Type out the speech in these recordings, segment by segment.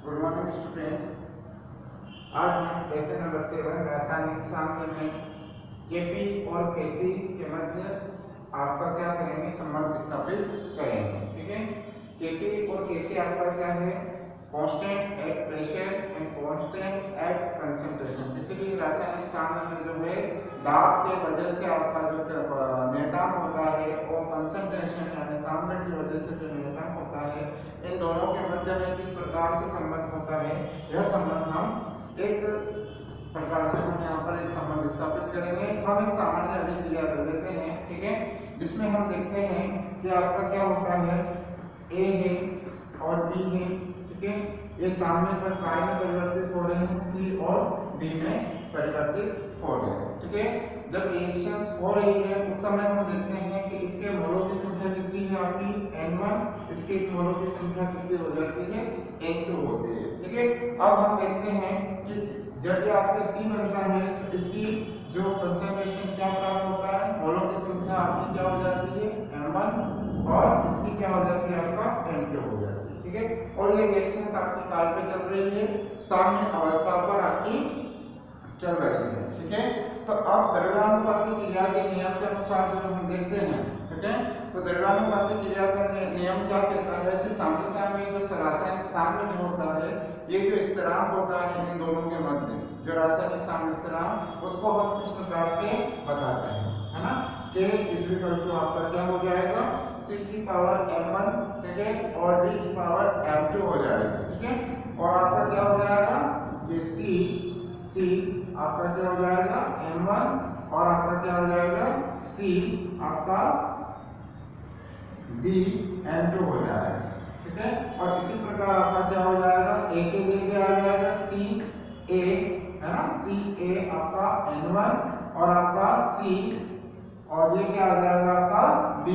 Good morning student. आज हम lesson number 7 रासायनिक शास्त्र में केपी और केसी के मध्य आपका क्या करेंगे, संबंध स्थापित करेंगे। ठीक है, केपी और केसी आपका क्या है, constant at pressure and constant eight concentration. इसीलिए रासायनिक शास्त्र में जो है दाब के वजह से आपका जो निर्दाम होता है और कंसंट्रेशन यानी सामने की वजह से जो निर्दाम होता है, इन दोनों के मध्य में किस प्रकार से संबंध होता है, यह संबंध हम एक प्रकार से हम यहाँ पर एक संबंध स्थापित करेंगे। हम एक सामान्य अभिक्रिया कर लेते हैं। ठीक है, जिसमें हम देखते हैं कि आपका क्या होता है, ए है और बी है। ठीक है, ये सामने पर काय में परिवर्तित हो रहे हैं, सी और डी में परिवर्तित हो रहे हैं। ठीक है, जब रिएक्शंस हो रही है उस समय हम देखते हैं कि इसके मोलों की संख्या कितनी है आपकी N1, इसके मोलों की संख्या कितनी हो जाती है, N2 होती है। ठीक है, अब हम देखते हैं कि जब ये आपका C बनता है तो इसकी जो कंसंट्रेशन क्या प्राप्त होता है, मोलों की संख्या आपकी क्या हो जाती है, M1, और इसकी क्या हो जाती है, आपका N2 हो जाती है। ठीक है, और ये रिएक्शन आपकी काल पे चल रही है, साम्य अवस्था पर आपकी चल रही है। ठीक है, तो अब द्रव्यानुपाती क्रिया के नियम के अनुसार जो हम देखते हैं, ठीक है, तो द्रव्यानुपाती क्रिया का नियम क्या कहता है कि सांद्रता में जो रासायनिक साम्य होता है, ये जो स्थिरांक होता है इन दोनों के मध्य, जो रासायनिक साम्य स्थिरांक, उसको हम इस प्रकार से बताते हैं, है ना, कि इक्वल टू आपका क्या हो जाएगा, c की पावर m1, ठीक है, और d की पावर m2 हो जाएगा। ठीक है, और आपका क्या हो जाएगा, ये c आपका क्या हो जाएगा m1, और आपका क्या हो जाएगा c आपका d m2 हो जाएगा। ठीक है, और इसी प्रकार आपका क्या हो जाएगा, a के लिए क्या आ जाएगा c a, है ना, c a आपका n1, और आपका c, और ये क्या आ जाएगा आपका b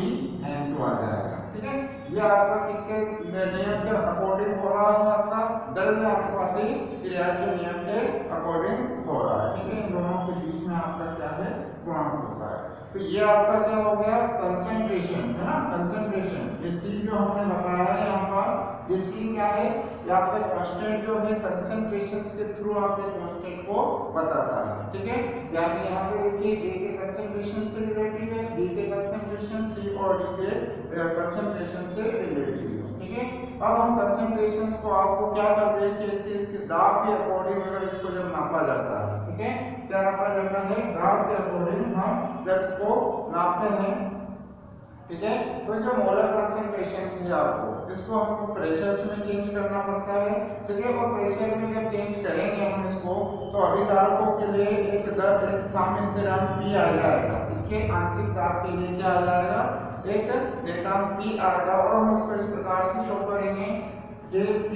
n2 आ जाएगा। ठीक है, ये आपका किसके नियम के अकॉर्डिंग हो रहा है, आपका द्रव्यानुपाती क्रिया के नियम के अकॉर्डिंग हो रहा है। ठीक है, इन दोनों के बीच में आपका क्या है, गुणांक होता है। तो ये आपका क्या हो गया, कंसंट्रेशन, है ना, कंसंट्रेशन। ये C जो हमने बताया है यहाँ पर, ये C क्या है, ये आपका कांस्टेंट जो है कंसंट्रेशन के थ्रू आपके कांस्टेंट को बताता है। ठीक है, यानी यहाँ पे देखिए A के कंसंट्रेशन से रिलेटेड है, B के कंसंट्रेशन, C और D के कंसंट्रेशन से रिलेटेड है। ठीक है, अब हम कंसंट्रेशंस को आपको क्या करते हैं कि इसके दाब के अकॉर्डिंग अगर इसको जब नापा जाता है, ठीक है, क्या नापा जाता है, दाब के अकॉर्डिंग हम जब इसको नापते हैं, ठीक है, तो जो मोलर कंसंट्रेशन है आपको इसको हमको प्रेशर्स में चेंज करना पड़ता है। ठीक है, और प्रेशर में जब चेंज करेंगे हम इसको, तो अभिकारकों के लिए एक साम्य स्थिरांक P आ जाएगा, इसके आंशिक दाब के लिए क्या आ जाएगा, एक निर्दाम P आएगा, और हम इसको इस प्रकार से शो करेंगे Kp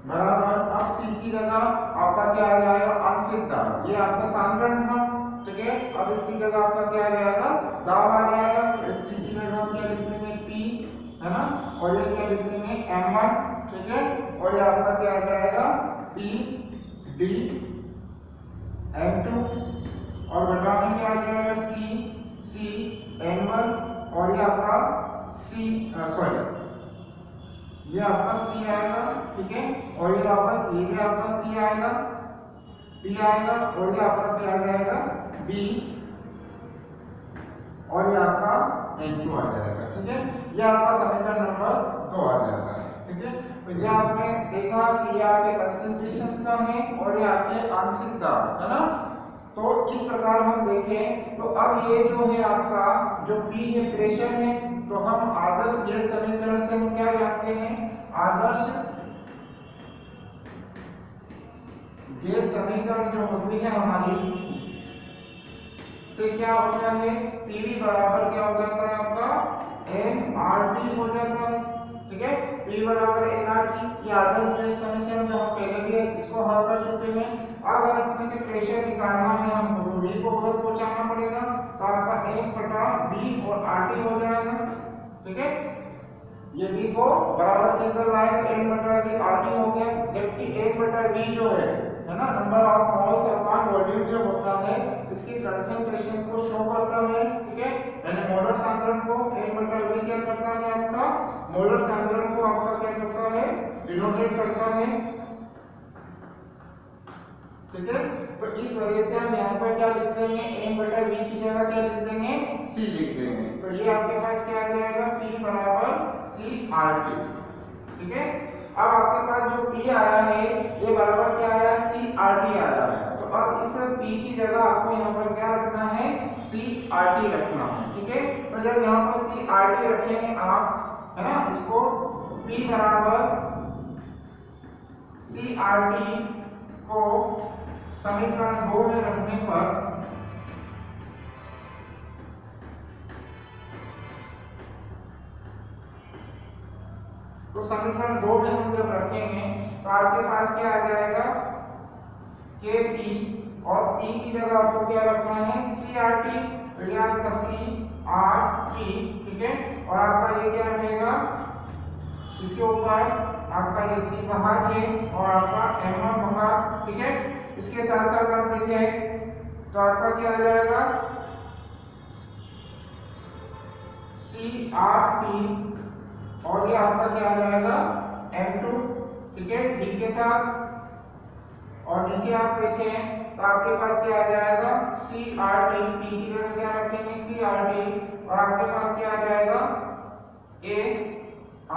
बराबर, अब C की जगह आपका क्या आ जाएगा, आंशिक दाब, ये आपका सांद्रण था। ठीक है, अब इसकी जगह आपका क्या आ जाएगा, दाब आ जाएगा, तो इस C की जगह हम क्या लिख देंगे, P, है ना, और ये क्या लिख देंगे, M1। ठीक है, और ये आपका क्या आ जाएगा, P D M2, और बटा में क्या आ जाएगा, C N1, और ये आपका ये आपका C आएगा। ठीक है, और ये वापस ये भी आपका C आएगा, P आएगा, और ये आपका क्या आ जाएगा, B, और ये आपका N2 आ जाएगा। ठीक है, ये आपका समीकरण नंबर 2 आ जाता है। ठीक है, तो ये आपने देखा कि ये आपके कंसंट्रेशन का है और ये आपके आंशिक दाब, है ना। तो इस प्रकार हम देखें तो अब ये जो है आपका जो P है प्रेशर है, तो हम आदर्श गैस समीकरण से हम क्या जानते हैं, आदर्श गैस समीकरण जो होती है हमारी से क्या होता है, PV बराबर क्या हो जाता है आपका nRT हो जाता है। ठीक है, P बराबर nRT, ये आदर्श गैस समीकरण जो हम पहले भी इसको हल कर चुके हैं। अगर इसमें से प्रेशर निकालना है हमको तो V को उधर पहुंचाना पड़ेगा, तो आपका N बटा V और RT हो जाएगा। ठीक है, ये V को बराबर के अंदर लाए तो N बटा V RT हो गया, जबकि N बटा V जो है है ना, number of moles upon volume जो होता है इसकी कंसंट्रेशन को शो करता है, ठीक है। यानी मोलर सांद्रण को n/v क्या करता है आपका, मोलर सांद्रण को आपका क्या करता है, डिनोटेट करता है, ठीक है। तो इस वजह से हम यहाँ पर क्या लिख देंगे, n/v की जगह क्या लिख देंगे, c लिख देंगे। तो ये आपके पास क्या आ जाएगा, p बराबर CRT, ठीक है। अब आपके पास जो p आया है ये बराबर क्या आया, CRT आया है। तो अब इस p की जगह आपको यहाँ पर क्या रखना है, CRT रखना है, ठीक है। तो जब यहाँ पर CRT रखेंगे आप, है ना, इसको p बराबर CRT को समीकरण 2 में रखने पर तो समीकरण 2 में हम जब रखेंगे तो आपके पास क्या आ जाएगा, Kp, और p की जगह आपको क्या रखना है, CRT। तो ये आपका CRT, ठीक है। और आपका ये क्या रहेगा, इसके ऊपर आपका ये C बाहर है और आपका M1 बाहर, ठीक है। इसके साथ साथ आप देखिए तो आपका क्या आ जाएगा, CRT, और ये आपका क्या आ जाएगा, M2, ठीक है, D के साथ। और नीचे आप देखें तो आपके पास क्या आ जाएगा, CRT, P की जगह क्या रखेंगे, CRT, और आपके पास क्या आ जाएगा, A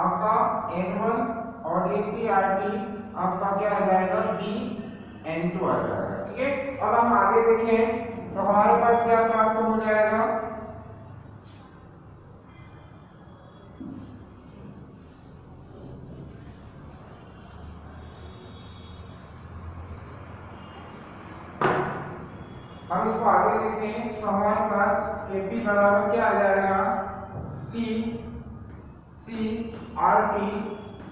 आपका N1, और ये CRT आपका क्या आ जाएगा, D N2 आ जाएगा, ठीक है। अब हम आगे देखें तो हमारे पास क्या प्राप्त हो जाएगा, हम इसको आगे देखें तो हमारे पास Kp बराबर क्या आ जाएगा, CRT,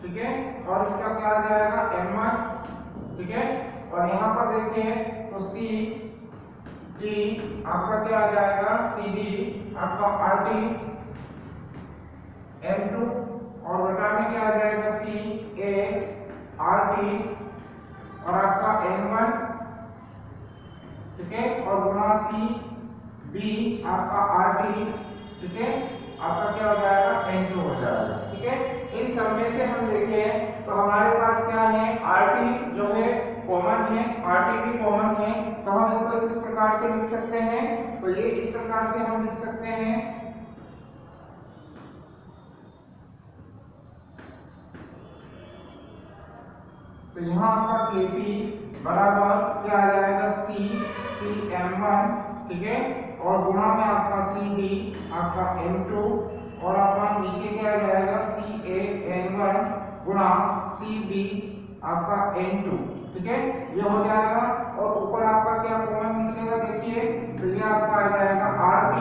ठीक है। और इसका क्या आ जाएगा, M1, ठीक है। और यहाँ पर देखें तो CD आपका क्या आ जाएगा, CD आपका RT, M2, और बटा में क्या आ जाएगा, CART, और आपका N1, ठीक है, और गुणा CB आपका RT, ठीक है, आपका क्या हो जाएगा, N2 हो जाएगा, ठीक है। इन सब में से हम देखें तो हमारे पास क्या है, RT जो है कॉमन है, RT भी कॉमन है। तो हम इसको किस प्रकार से लिख सकते हैं, तो ये इस प्रकार से हम लिख सकते हैं, तो यहाँ आपका Kp बराबर क्या आ जाएगा, CM1, ठीक है, और गुणा में आपका CD आपका M2, और आपका नीचे क्या आ जाएगा, CAN1 गुणा CB आपका N2, ठीक है, ये हो जाएगा। और ऊपर आपका क्या कॉमन निकलेगा, देखिए तो ये आपका आ जाएगा RT,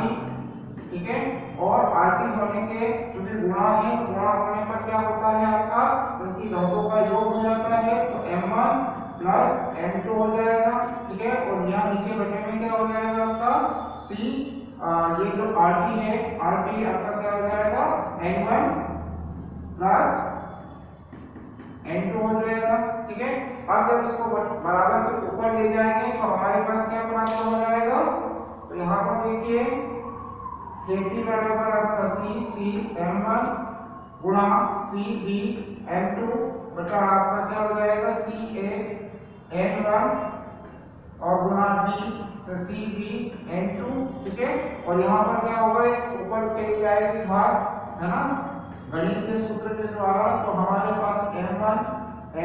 ठीक है। और RT होने के चूंकि गुणा है, गुणा होने पर क्या होता है आपका, उनकी घातों का योग हो जाता है, तो M1 प्लस M2 हो जाएगा, ठीक है। और यहाँ नीचे बटे में क्या हो जाएगा आपका ये जो RT है, RT आपका क्या हो जाएगा, N1 प्लस N2 हो जाएगा, ठीक है। अब जब इसको बराबर के ऊपर ले जाएंगे तो हमारे पास क्या प्राप्त हो जाएगा, तो यहाँ पर देखिए Kp बराबर आपका CM1 गुणा CBM2 बटा आपका क्या हो जाएगा, CAN1 और गुणा D तो CBN2, ठीक है। और यहाँ पर क्या होगा, ऊपर चली जाएगी भाग, है ना, गणितीय सूत्र के द्वारा। तो हमारे पास M1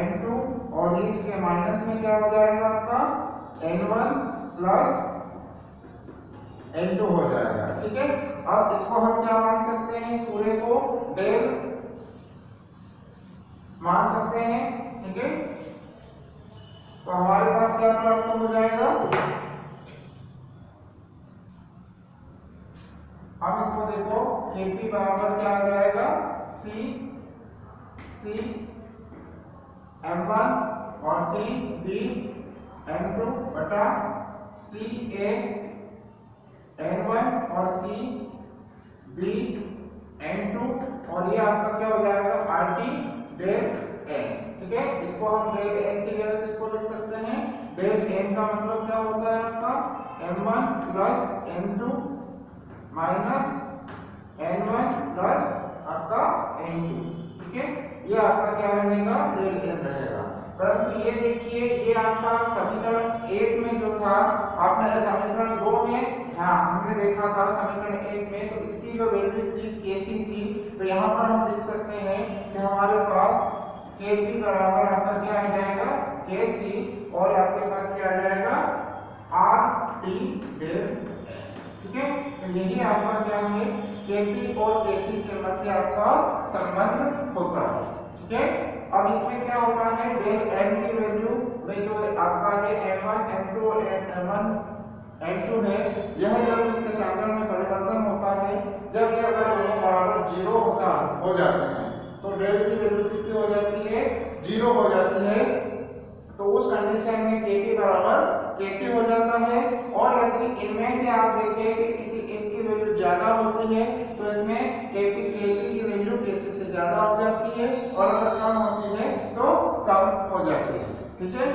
M2 और इसके माइनस में क्या हो जाएगा आपका N1 प्लस N2 हो जाएगा, ठीक है। अब इसको हम क्या मान सकते हैं, पूरे को डेल मान सकते हैं, ठीक है। तो हमारे पास क्या प्राप्त हो जाएगा, अब इसको देखो Kp बराबर क्या आ जाएगा, CM1 और CBM2 बटा CAN1 और CBN2, और ये आपका क्या हो जाएगा, RT डेल N, ठीक है। इसको हम डेल N की जगह किसको लिख सकते हैं, m1 plus m2 minus n1 plus आपका n2, ठीक है। ये आपका क्या रहेगा, डेल n रहेगा। परंतु ये देखिए, ये आपका समीकरण 1 में जो था, आपने समीकरण 2 में, हाँ हमने देखा था समीकरण 1 में, तो इसकी जो वैल्यू थी kc थी, तो यहाँ पर हम लिख सकते हैं कि हमारे पास kp बराबर आपका क्या आ जाएगा, kc, और आपके पास क्या आ जाएगा, rt डेल, ठीक है। तो यही आपका क्या है, kp और kc के मध्य आपका संबंध होता है, ठीक है। अब इसमें क्या होता है, डेल n की वैल्यू में जो आपका है m1 m2 और m1 m2 है, यह जब इसके समीकरण में परिवर्तन होता है, जब ये अगर दोनों बराबर 0 हो जाते हैं, तो डेल की वैल्यू कितनी हो जाती है, 0 हो जाती है। तो उस कंडीशन में kp बराबर kc हो जाता है। और यदि इनमें से आप देखें कि किसी एक की वैल्यू ज्यादा होती है, तो इसमें kp की वैल्यू kc से ज्यादा हो जाती है, और अगर कम होती है तो कम हो जाती है, ठीक है।